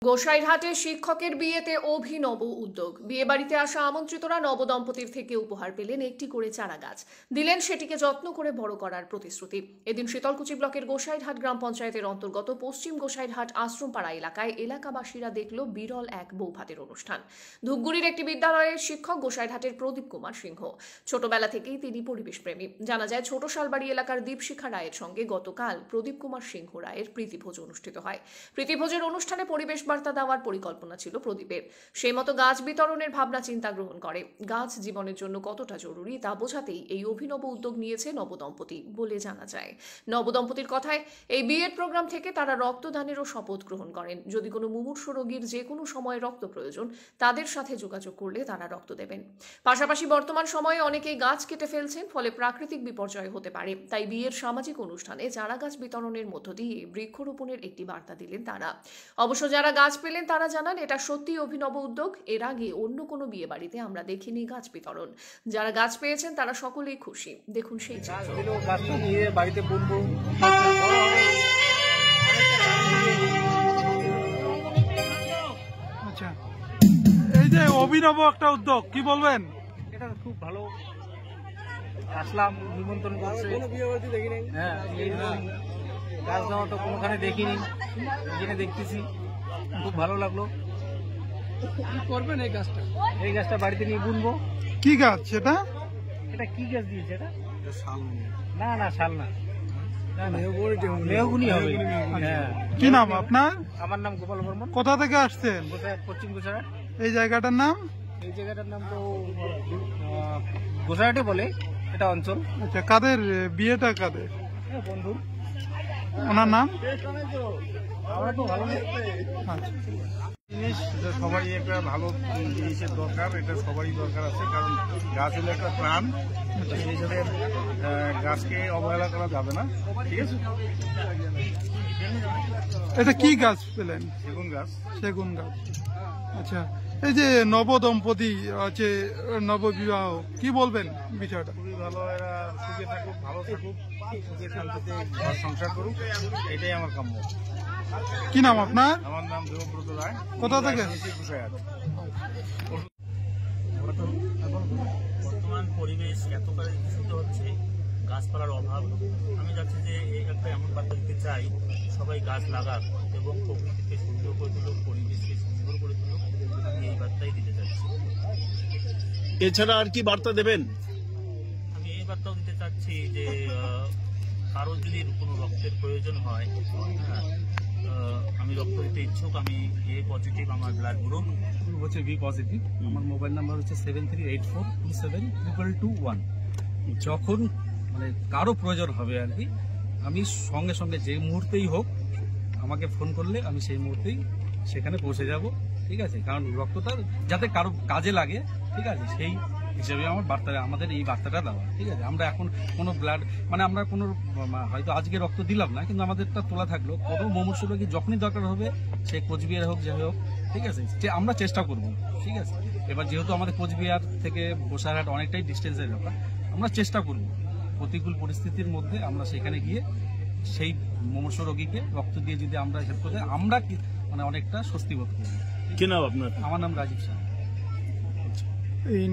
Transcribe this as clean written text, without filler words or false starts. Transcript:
গোসাইরহাটে শিক্ষকের বিয়েতে অভিনব উদ্যোগ। বিয়ে বাড়িতে আসা আমন্ত্রিতরা নবদম্পতির থেকে উপহার পেলেন একটি করে চারা গাছ, দিলেন সেটিকে যত্ন করে বড় করার প্রতিশ্রুতি। এদিন শীতলকুচি ব্লকের গোসাইরহাট গ্রাম পঞ্চায়েতের অন্তর্গত পশ্চিম গোসাইরহাট আশ্রমপাড়া এলাকায় এলাকাবাসীরা দেখল বিরল এক বৌভাতের অনুষ্ঠান। ধূপগুড়ির একটি বিদ্যালয়ের শিক্ষক গোসাইরহাটের প্রদীপ কুমার সিংহ। ছোটবেলা থেকেই তিনি পরিবেশ প্রেমী। জানা যায়, ছোট শালবাড়ি এলাকার দীপশিখা রায়ের সঙ্গে গতকাল প্রদীপ কুমার সিংহ রায়ের প্রীতিভোজ অনুষ্ঠিত হয়। প্রীতিভোজের অনুষ্ঠানে পরিবেশ বার্তা দেওয়ার পরিকল্পনা ছিল প্রদীপের। সেই মতো গাছ বিতরণের ভাবনা চিন্তা গ্রহণ করে। গাছ জীবনের জন্য কতটা জরুরি তা বোঝাতেই এই অভিনব উদ্যোগ নিয়েছে নবদম্পতি বলে জানা যায়। নবদম্পতির কথায়, এই বিয়ের প্রোগ্রাম থেকে তারা রক্তদানেরও শপথ গ্রহণ করেন। যদি কোনো মুমূর্ষু রোগীর যে কোনো সময় রক্ত প্রয়োজন, তাদের সাথে যোগাযোগ করলে তারা রক্ত দেবেন। পাশাপাশি বর্তমান সময়ে অনেকেই গাছ কেটে ফেলছেন, ফলে প্রাকৃতিক বিপর্যয় হতে পারে। তাই বিয়ের সামাজিক অনুষ্ঠানে চারা গাছ বিতরণের মধ্য দিয়ে বৃক্ষরোপণের একটি বার্তা দিলেন তারা। অবশ্য যারা গাছ পেলেন তারা জানান, এটা সত্যি অভিনব উদ্যোগ। এর আগে অন্য কোনো বিয়ে বাড়িতে আমরা দেখিনি গাছ বিতরণ। যারা গাছ পেয়েছেন তারা সকলেই খুশি। দেখুন সেই চিত্র। আচ্ছা, এই যে অভিনব একটা উদ্যোগ, কি বলবেন? এটা খুব ভালো। আসলাম, নিমন্ত্রণ করছে। হ্যাঁ, গাছ দেওয়া তো কোনোখানে দেখিনি, এখানে দেখতেছি, খুব ভালো লাগলো। কি করবেন এই গাছটা? এই গাছটা বাড়িতে নিয়ে বুনবো। কি গাছ সেটা? এটা কি গাছ দিয়েছে? এটা শাল না, না শাল না, মেহগুনি হবে। হ্যাঁ। কি নাম আপনার? আমার নাম গোপাল বর্মন। কোথা থেকে আসছেন? পশ্চিম গোসাইরহাট। এই জায়গাটার নাম? এই জায়গাটার নাম তো গোসাইরহাটে বলে, এটা অঞ্চল। আচ্ছা, কাদের বিয়েটা? কাদের? বন্ধু। ওনার নাম? আমরা তো ভালো জিনিস, এটা সবাই একটা ভালো জিনিসের দরকার, এটা সবারই দরকার আছে, কারণ গাছ হলো একটা প্রাণ। সেই হিসাবে গাছকে অবহেলা করা যাবে না, ঠিক আছে? এটা কি গাছ পেলেন? সেগুন গাছ। সেগুন গাছ। আচ্ছা, এই যে নবদম্পতি আছে, নববিবাহ, কি বলবেন বিষয়টা? খুবই ভালো, এরা সুখে থাকুক, ভালো থাকুক, সুখে শান্তিতে ঘর সংসার করুক, এটাই আমার কাম্য। কি নাম আপনার? আমার নাম দেবব্রত রায়। কোথা থেকে? বর্তমান পরিবেশ এতটাই দূষিত হচ্ছে, গাছপালার অভাব। আমি চাচ্ছি যে এই একটা এমন বার্তা দিতে চাই, সবাই গাছ লাগাক এবং প্রকৃতিকে সুন্দর করে তুলুক, পরিবেশকে সুন্দর করে তুলুক। আমি এই বার্তাই দিতে চাচ্ছি। এছাড়া আর কি বার্তা দেবেন? আমি এই বার্তাও দিতে চাচ্ছি যে কারো যদি কোনো রক্তের প্রয়োজন হয়, হ্যাঁ, আমি রক্ত দিতে ইচ্ছুক। আমি এ পজিটিভ, আমার ব্লাড গ্রুপ হচ্ছে বি পজিটিভ। আমার মোবাইল নাম্বার হচ্ছে 7384272221। যখন কারো প্রয়োজন হবে আর কি, আমি সঙ্গে সঙ্গে যে মুহূর্তেই হোক আমাকে ফোন করলে আমি সেই মুহূর্তেই সেখানে পৌঁছে যাব, ঠিক আছে? কারণ রক্তটা যাতে কারো কাজে লাগে, ঠিক আছে, সেই হিসেবে আমাদের এই বার্তাটা দেওয়া, ঠিক আছে? আমরা এখন কোনো ব্লাড আমরা কোনো হয়তো আজকে রক্ত দিলাম না, কিন্তু আমাদেরটা তোলা থাকলো। কোনো মুমূর্ষু রোগী যখনই দরকার হবে, সে কোচবিহার হোক, যাই হোক, ঠিক আছে, যে আমরা চেষ্টা করব, ঠিক আছে? এবার যেহেতু আমাদের কোচবিহার থেকে গোসাইরহাট অনেকটাই ডিস্টেন্সের ব্যাপার, আমরা চেষ্টা করব প্রতিকূল পরিস্থিতির মধ্যে আমরা সেখানে গিয়ে সেই মুমূর্ষু রোগীকে রক্ত দিয়ে যদি আমরা হেল্প করতে, আমরা অনেকটা স্বস্তি বোধ করব। কি নাম আপনার? আমার নাম রাজীব শাহ। এই